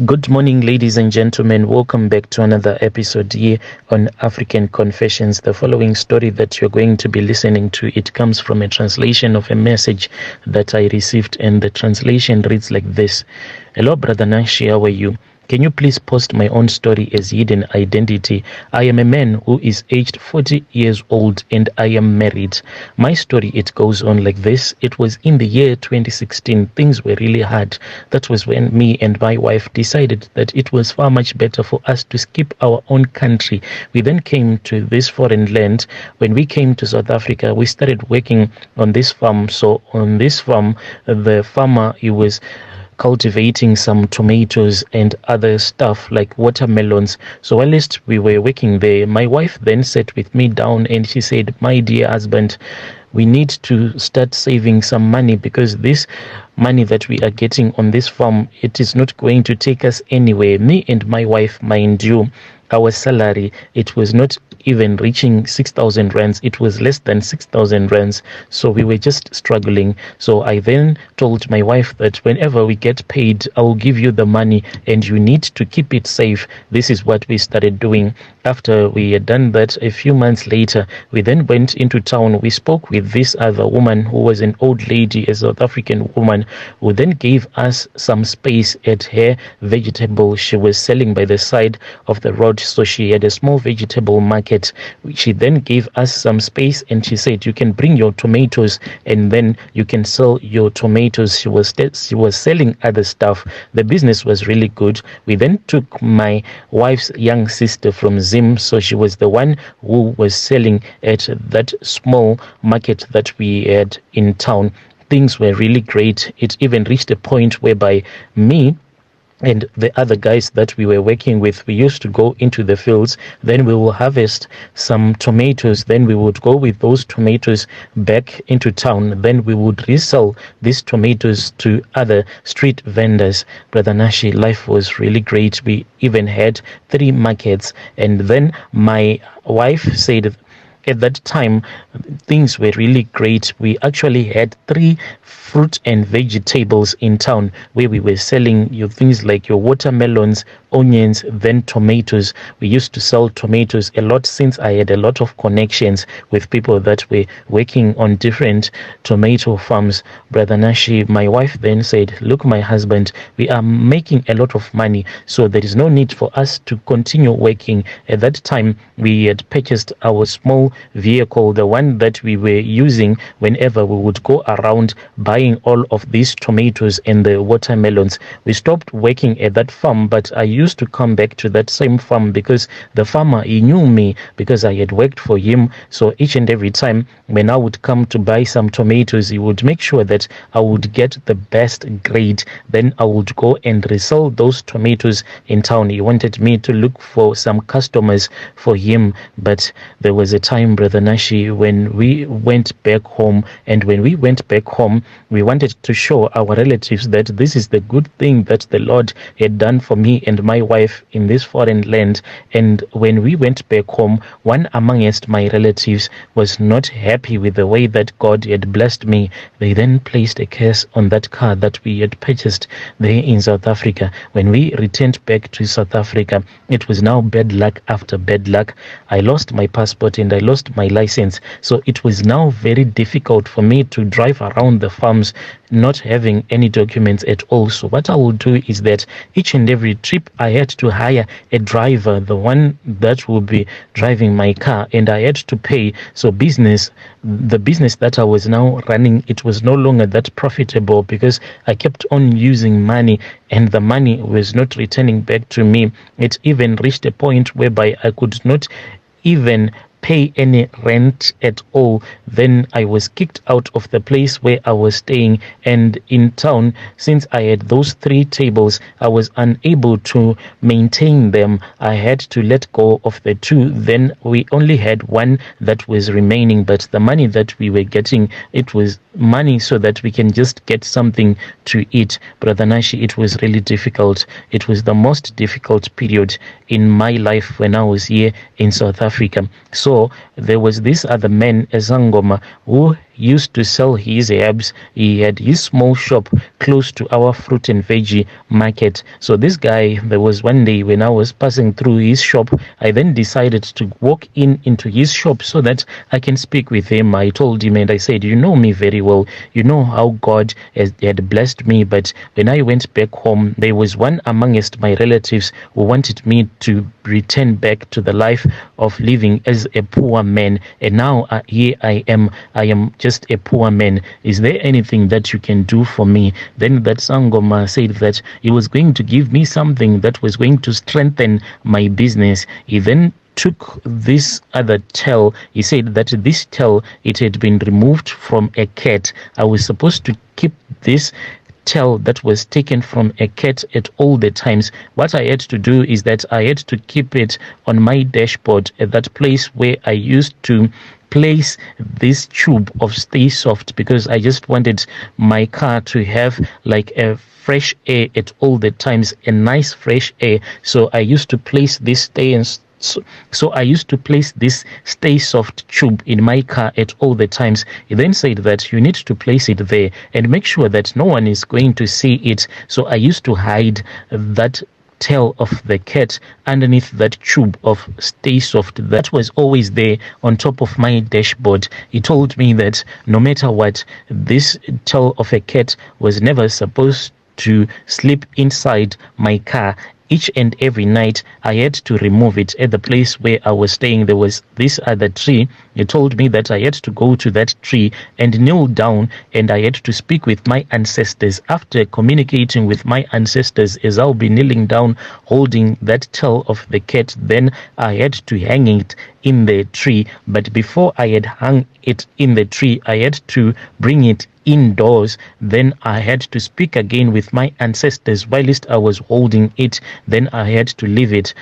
Good morning, ladies and gentlemen. Welcome back to another episode here on African Confessions. The following story that you're going to be listening to, it comes from a translation of a message that I received, and the translation reads like this. Hello, Brother Nashi, how are you? Can you please post my own story as hidden identity? I am a man who is aged 40 years old and I am married. My story, it goes on like this. It was in the year 2016. Things were really hard. That was when me and my wife decided that it was far much better for us to skip our own country. We then came to this foreign land. When we came to South Africa, we started working on this farm. So on this farm, the farmer, he was cultivating some tomatoes and other stuff like watermelons. So whilst we were working there, my wife then sat with me down and she said, my dear husband, we need to start saving some money because this money that we are getting on this farm, it is not going to take us anywhere. Me and my wife, mind you, our salary, it was not even reaching 6,000 rands. It was less than 6,000 rands. So we were just struggling. So I then told my wife that whenever we get paid, I will give you the money and you need to keep it safe. This is what we started doing. After we had done that, a few months later, we then went into town. We spoke with this other woman who was an old lady, a South African woman, who then gave us some space at her vegetable she was selling by the side of the road. So she had a small vegetable market. She then gave us some space and she said, you can bring your tomatoes and then you can sell your tomatoes. She was selling other stuff. The business was really good. We then took my wife's young sister from Zim. So she was the one who was selling at that small market that we had in town. Things were really great. It even reached a point whereby me and the other guys that we were working with, we used to go into the fields, then we will harvest some tomatoes, then we would go with those tomatoes back into town, then we would resell these tomatoes to other street vendors. Brother Nashi, life was really great. We even had 3 markets, and then my wife said, at that time, things were really great. We actually had 3 fruit and vegetables in town where we were selling your things like your watermelons, onions, then tomatoes. We used to sell tomatoes a lot since I had a lot of connections with people that were working on different tomato farms. Brother Nashi, my wife then said, look, my husband, we are making a lot of money, so there is no need for us to continue working. At that time, we had purchased our small vehicle, the one that we were using whenever we would go around buying all of these tomatoes and the watermelons. We stopped working at that farm, but I used to come back to that same farm because the farmer, he knew me because I had worked for him. So each and every time when I would come to buy some tomatoes, he would make sure that I would get the best grade. Then I would go and resell those tomatoes in town. He wanted me to look for some customers for him, but there was a time, Brother Nashi, when we went back home, and when we went back home, we wanted to show our relatives that this is the good thing that the Lord had done for me and my wife in this foreign land. And when we went back home, one amongst my relatives was not happy with the way that God had blessed me. They then placed a curse on that car that we had purchased there in South Africa. When we returned back to South Africa, it was now bad luck after bad luck. I lost my passport and I lost my license. So it was now very difficult for me to drive around the farms not having any documents at all. So what I will do is that each and every trip I had to hire a driver, the one that will be driving my car, and I had to pay. So the business that I was now running, it was no longer that profitable because I kept on using money and the money was not returning back to me. It even reached a point whereby I could not even pay any rent at all. Then I was kicked out of the place where I was staying, and in town, since I had those 3 tables, I was unable to maintain them. I had to let go of the 2. Then we only had 1 that was remaining, but the money that we were getting, it was money so that we can just get something to eat. Brother Nashi, it was really difficult. It was the most difficult period in my life when I was here in South Africa. So there was this other man, a Zangoma, who used to sell his herbs. He had his small shop close to our fruit and veggie market. So this guy, there was one day when I was passing through his shop, I then decided to walk into his shop so that I can speak with him. I told him and I said, you know me very well. You know how God had blessed me. But when I went back home, there was one amongst my relatives who wanted me to return back to the life of living as a poor man. And now here I am just a poor man. Is there anything that you can do for me? Then that Sangoma said that he was going to give me something that was going to strengthen my business. He then took this other tail. He said that this tail, it had been removed from a cat. I was supposed to keep this tail that was taken from a cat at all the times. What I had to do is that I had to keep it on my dashboard at that place where I used to place this tube of Stay Soft, because I just wanted my car to have like a fresh air at all the times, a nice fresh air. So I used to place this So I used to place this Stay Soft tube in my car at all the times. He then said that you need to place it there and make sure that no one is going to see it. So I used to hide that tail of the cat underneath that tube of Stay Soft that was always there on top of my dashboard. He told me that no matter what, this tail of a cat was never supposed to sleep inside my car. Each and every night I had to remove it. At the place where I was staying, there was this other tree. He told me that I had to go to that tree and kneel down, and I had to speak with my ancestors. After communicating with my ancestors, as I'll be kneeling down holding that tail of the cat, then I had to hang it in the tree. But before I had hung it in the tree, I had to bring it indoors. Then I had to speak again with my ancestors whilst I was holding it. Then I had to leave it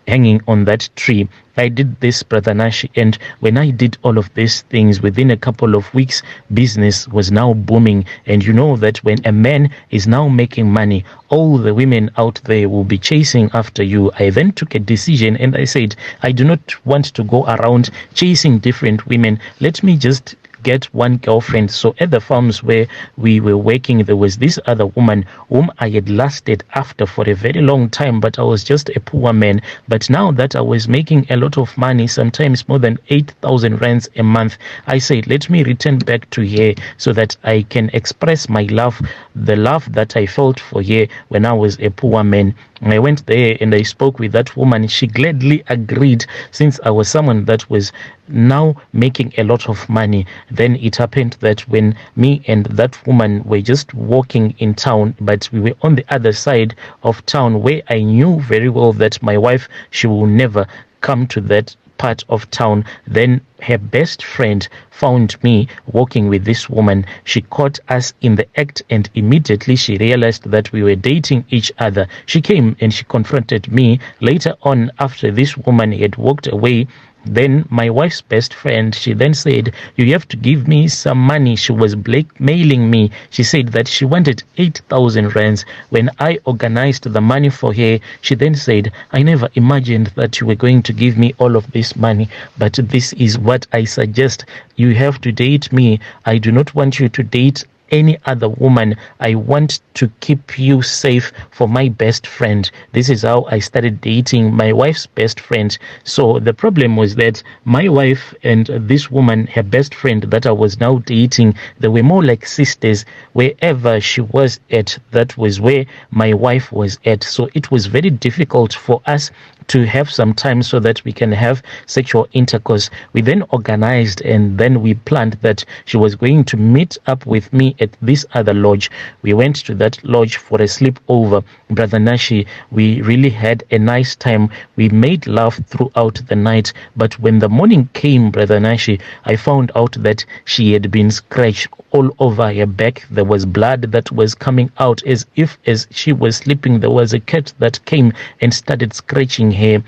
hanging on that tree. I did this, Brother Nashi, and when I did all of these things, within a couple of weeks, business was now booming. And you know that when a man is now making money, all the women out there will be chasing after you. I then took a decision and I said, I do not want to go around chasing different women. Let me just get one girlfriend. So at the farms where we were working, there was this other woman whom I had lusted after for a very long time, but I was just a poor man. But now that I was making a lot of money, sometimes more than 8,000 rands a month, I said, let me return back to here so that I can express my love, the love that I felt for her when I was a poor man. I went there and I spoke with that woman. She gladly agreed, since I was someone that was now making a lot of money. Then it happened that when me and that woman were just walking in town, but we were on the other side of town where I knew very well that my wife, she will never come to that part of town. Then her best friend found me walking with this woman. She caught us in the act, and immediately she realized that we were dating each other. She came and she confronted me later on after this woman had walked away. Then my wife's best friend, she then said, you have to give me some money. She was blackmailing me. She said that she wanted 8,000 rands. When I organized the money for her, she then said, I never imagined that you were going to give me all of this money, but this is what I suggest. You have to date me. I do not want you to date any other woman. I want to keep you safe for my best friend. This is how I started dating my wife's best friend. So the problem was that my wife and this woman, her best friend that I was now dating, they were more like sisters. Wherever she was at, that was where my wife was at. So it was very difficult for us to have some time so that we can have sexual intercourse. We then organized and then we planned that she was going to meet up with me at this other lodge. We went to that lodge for a sleepover. Brother Nashi, we really had a nice time. We made love throughout the night. But when the morning came, Brother Nashi, I found out that she had been scratched all over her back. There was blood that was coming out as if as she was sleeping, there was a cat that came and started scratching her.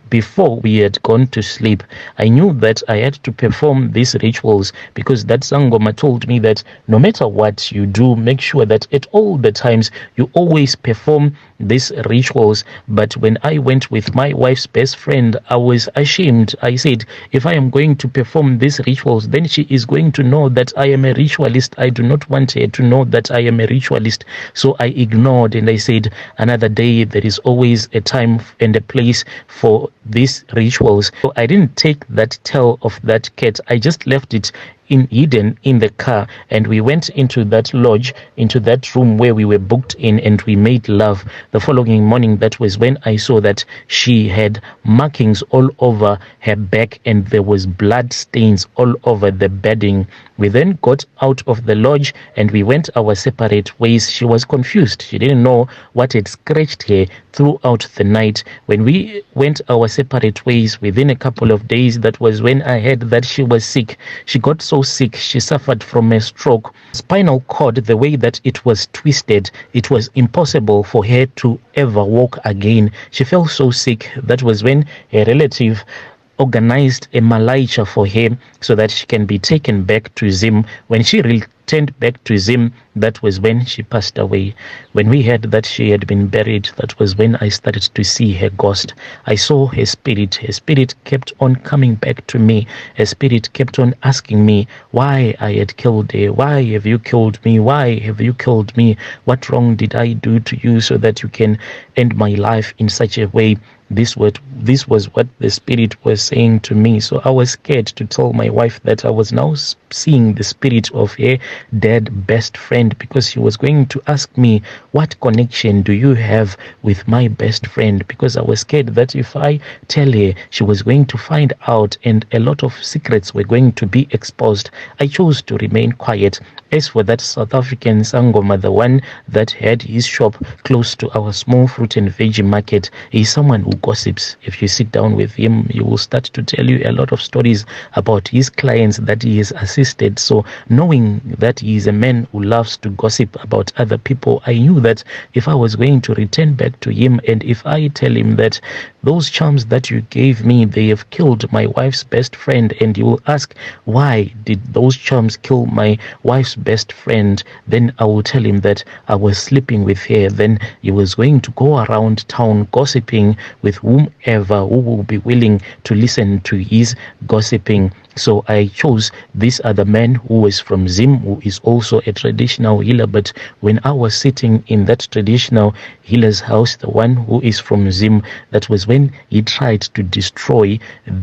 before we had gone to sleep. I knew that I had to perform these rituals because that Sangoma told me that no matter what you do, make sure that at all the times you always perform these rituals. But when I went with my wife's best friend, I was ashamed. I said, if I am going to perform these rituals, then she is going to know that I am a ritualist. I do not want her to know that I am a ritualist. So I ignored and I said, another day, there is always a time and a place for these rituals. So I didn't take that tail of that cat. I just left it hidden in the car, and we went into that lodge, into that room where we were booked in, and we made love. The following morning, that was when I saw that she had markings all over her back and there was blood stains all over the bedding. We then got out of the lodge and we went our separate ways. She was confused. She didn't know what had scratched her throughout the night. When we went our separate ways, within a couple of days, that was when I heard that she was sick. She got so sick, she suffered from a stroke. Spinal cord, the way that it was twisted, it was impossible for her to ever walk again. She felt so sick. That was when a relative organized a malaicha for her so that she can be taken back to Zim. When she returned back to Zim, that was when she passed away. When we heard that she had been buried, that was when I started to see her ghost. I saw her spirit. Her spirit kept on coming back to me. Her spirit kept on asking me why I had killed her. Why have you killed me? Why have you killed me? What wrong did I do to you so that you can end my life in such a way? This was what the spirit was saying to me. So I was scared to tell my wife that I was now seeing the spirit of her dead best friend, because she was going to ask me, what connection do you have with my best friend? Because I was scared that if I tell her, she was going to find out and a lot of secrets were going to be exposed. I chose to remain quiet. As for that South African Sangoma, the one that had his shop close to our small fruit and veggie market, he's someone who gossips. If you sit down with him, he will start to tell you a lot of stories about his clients that he has assisted. So knowing that he is a man who loves to gossip about other people, I knew that if I was going to return back to him and if I tell him that those charms that you gave me, they have killed my wife's best friend, and you will ask, why did those charms kill my wife's best friend? Then I will tell him that I was sleeping with her. Then he was going to go around town gossiping with whomever who will be willing to listen to his gossiping. So I chose this other man who was from Zim, who is also a traditional healer. But when I was sitting in that traditional healer's house, the one who is from Zim, that was when he tried to destroy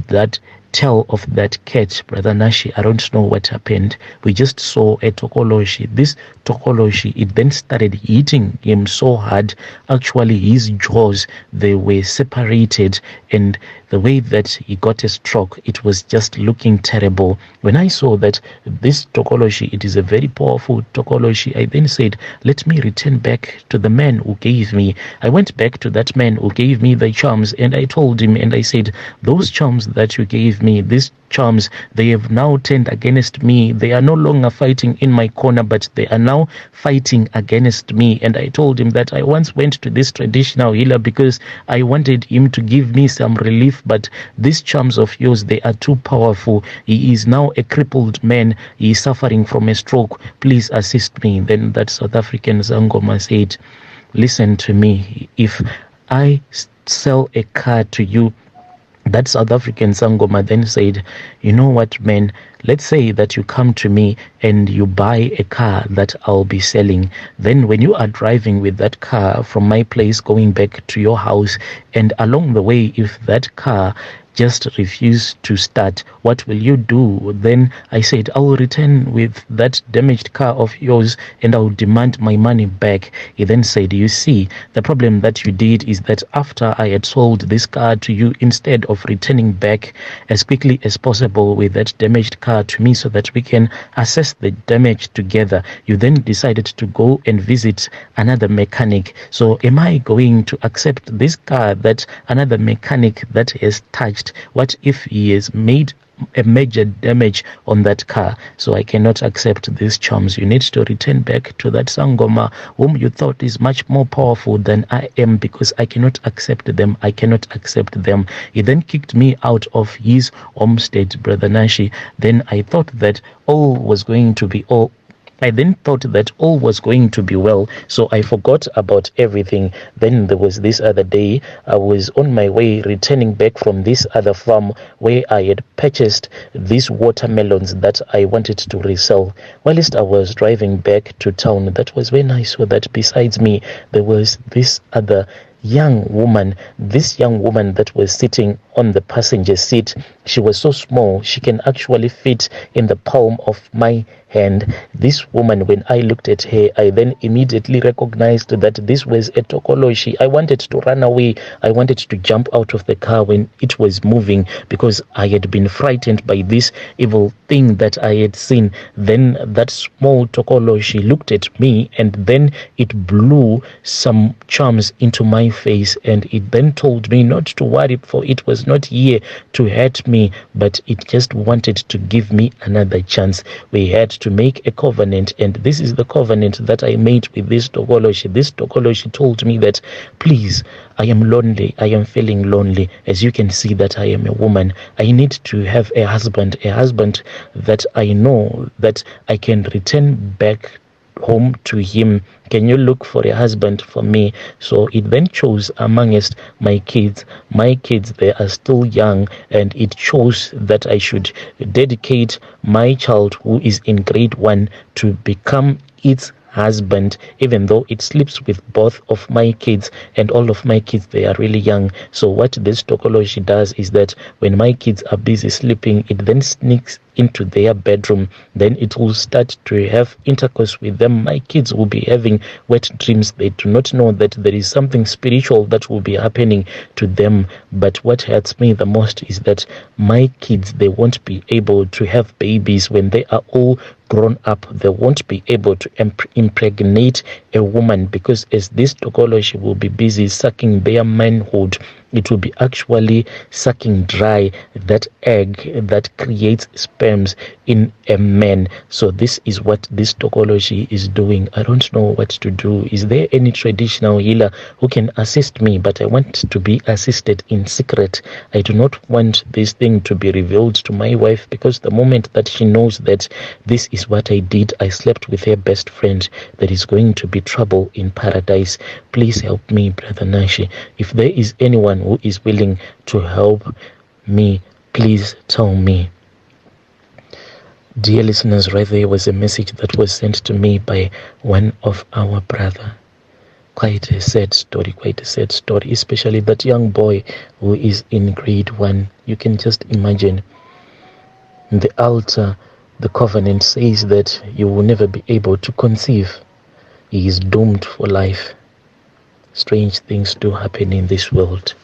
that tail of that cat, Brother Nashi. I don't know what happened. We just saw a Tokoloshe. This Tokoloshe, it then started eating him so hard. Actually, his jaws, they were separated, and the way that he got a stroke, it was just looking terrible. When I saw that this Tokoloshe, it is a very powerful Tokoloshe, I then said, let me return back to the man who gave me. I went back to that man who gave me the charms, and I told him, and I said, those charms that you gave me, these charms, they have now turned against me. They are no longer fighting in my corner, but they are now fighting against me. And I told him that I once went to this traditional healer because I wanted him to give me some relief, but these charms of yours, they are too powerful. He is now a crippled man. He is suffering from a stroke. Please assist me. Then that South African Zangoma said, listen to me. If I sell a car to you, that South African Sangoma then said, you know what, man, let's say that you come to me and you buy a car that I'll be selling. Then when you are driving with that car from my place going back to your house, and along the way, if that car just refuse to start, what will you do? Then I said, I will return with that damaged car of yours and I will demand my money back. He then said, you see, the problem that you did is that after I had sold this car to you, instead of returning back as quickly as possible with that damaged car to me so that we can assess the damage together, you then decided to go and visit another mechanic. So am I going to accept this car that another mechanic that has touched? What if he has made a major damage on that car. So I cannot accept these charms. You need to return back to that Sangoma whom you thought is much more powerful than I am, because I cannot accept them. I cannot accept them. He then kicked me out of his homestead, Brother Nashi. Then I thought that all was going to be all. I then thought that all was going to be well, so I forgot about everything. Then there was this other day, I was on my way returning back from this other farm where I had purchased these watermelons that I wanted to resell. Whilst I was driving back to town, that was when I saw that besides me, there was this other young woman. This young woman that was sitting on the passenger seat, she was so small, she can actually fit in the palm of my hand. This woman, when I looked at her, I then immediately recognized that this was a Tokoloshe. I wanted to run away. I wanted to jump out of the car when it was moving, because I had been frightened by this evil thing that I had seen. Then that small Tokoloshe looked at me, and then it blew some charms into my face, and it then told me not to worry, for it was not here to hurt me, but it just wanted to give me another chance. We had to make a covenant, and this is the covenant that I made with this Tokoloshe. This Tokoloshe told me that, please, I am lonely, I am feeling lonely. As you can see that I am a woman, I need to have a husband that I know that I can return back home to him. Can you look for a husband for me? So it then chose amongst my kids. My kids, they are still young, and it chose that I should dedicate my child, who is in grade 1, to become its husband, even though it sleeps with both of my kids, and all of my kids, they are really young. So what this Tokoloshe does is that when my kids are busy sleeping, it then sneaks into their bedroom. Then it will start to have intercourse with them. My kids will be having wet dreams. They do not know that there is something spiritual that will be happening to them. But what hurts me the most is that my kids, they won't be able to have babies when they are all grown up. They won't be able to impregnate a woman, because as this Tokoloshe will be busy sucking their manhood, it will be actually sucking dry that egg that creates sperms in a man. So this is what this Tokoloshe is doing. I don't know what to do. Is there any traditional healer who can assist me? But I want to be assisted in secret. I do not want this thing to be revealed to my wife, because the moment that she knows that this is what I did, I slept with her best friend, there is going to be trouble in paradise. Please help me, Brother Nashi. If there is anyone who is willing to help me, please tell me. Dear listeners, right there was a message that was sent to me by one of our brother. Quite a sad story, especially that young boy who is in grade 1. You can just imagine. The altar, the covenant says that you will never be able to conceive. He is doomed for life. Strange things do happen in this world.